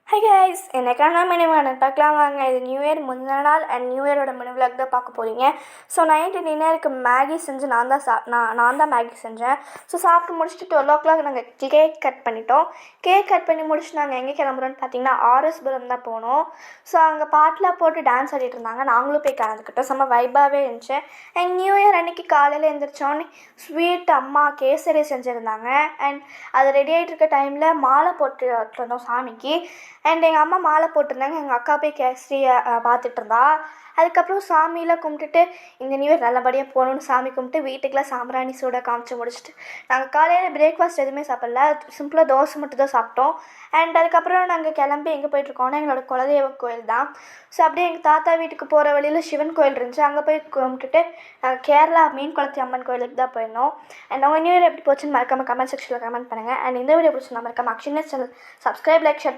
Hi guys, என்னைக்கான menu வேணும் பார்க்கலாம் வாங்க. இது நியூ இயர் முந்தின நாள் அண்ட் நியூ இயரோட மெனு விளாக் தான் பார்க்க போகிறீங்க. ஸோ நைட்டு டின்னருக்கு மேகி செஞ்சு நான் தான் மேகி செஞ்சேன். ஸோ சாப்பிட்டு முடிச்சுட்டு 12 நாங்கள் கேக் கட் பண்ணிட்டோம். கேக் கட் பண்ணி முடிச்சுட்டு நாங்கள் எங்கே கிளம்புறோன்னு பார்த்தீங்கன்னா ஆர்எஸ்புரம் தான் போனோம். ஸோ அங்கே பாட்டெலாம் போட்டு டான்ஸ் ஆடிட்டு இருந்தாங்க. நாங்களும் போய் கலந்துக்கிட்டோம். செம்ம வைபாகவே இருந்துச்சு. அண்ட் நியூ இயர் அன்றைக்கி காலையில் எழுந்திரிச்சோன்னே ஸ்வீட் அம்மா கேசரி செஞ்சுருந்தாங்க. அண்ட் அது ரெடி ஆகிட்டு இருக்க டைமில் மாலை போட்டு இருந்தோம் சாமிக்கு. அண்ட் எங்கள் அம்மா மாலை போட்டிருந்தாங்க. எங்கள் அக்கா போய் கேசரியை பார்த்துட்டு இருந்தா. அதுக்கப்புறம் சாமியெலாம் கும்பிட்டுட்டு இந்த நியூ இயர் நல்லபடியாக போகணுன்னு சாமி கும்பிட்டு வீட்டுக்கெலாம் சாம்பிராணி சூட காமிச்சு முடிச்சுட்டு நாங்கள் காலையில் பிரேக்ஃபாஸ்ட் எதுவுமே சாப்பிடல. சிம்பிளாக தோசை மட்டும் தான் சாப்பிட்டோம். அண்ட் அதுக்கப்புறம் நாங்கள் கிளம்பி எங்கே போயிட்டுருக்கோன்னா எங்களோட குலதெய்வ கோயில் தான். ஸோ அப்படியே எங்கள் தாத்தா வீட்டுக்கு போகிற வழியில் சிவன் கோயில் இருந்துச்சு. அங்கே போய் கும்பிட்டுட்டு கேரளா மீன் குளத்தி அம்மன் கோயிலுக்கு தான் போயிருந்தோம். அண்ட் உங்கள் நியூ இயர் எப்படி போச்சுன்னு மறக்காமல் கமெண்ட் செக்ஷனில் கமெண்ட் பண்ணுங்கள். அண்ட் இந்த வீடியோ பிடிச்சிருந்தா மறக்காமல் அக்ஷனஸ் சேனல் சப்ஸ்கிரைப் லைக் ஷேர்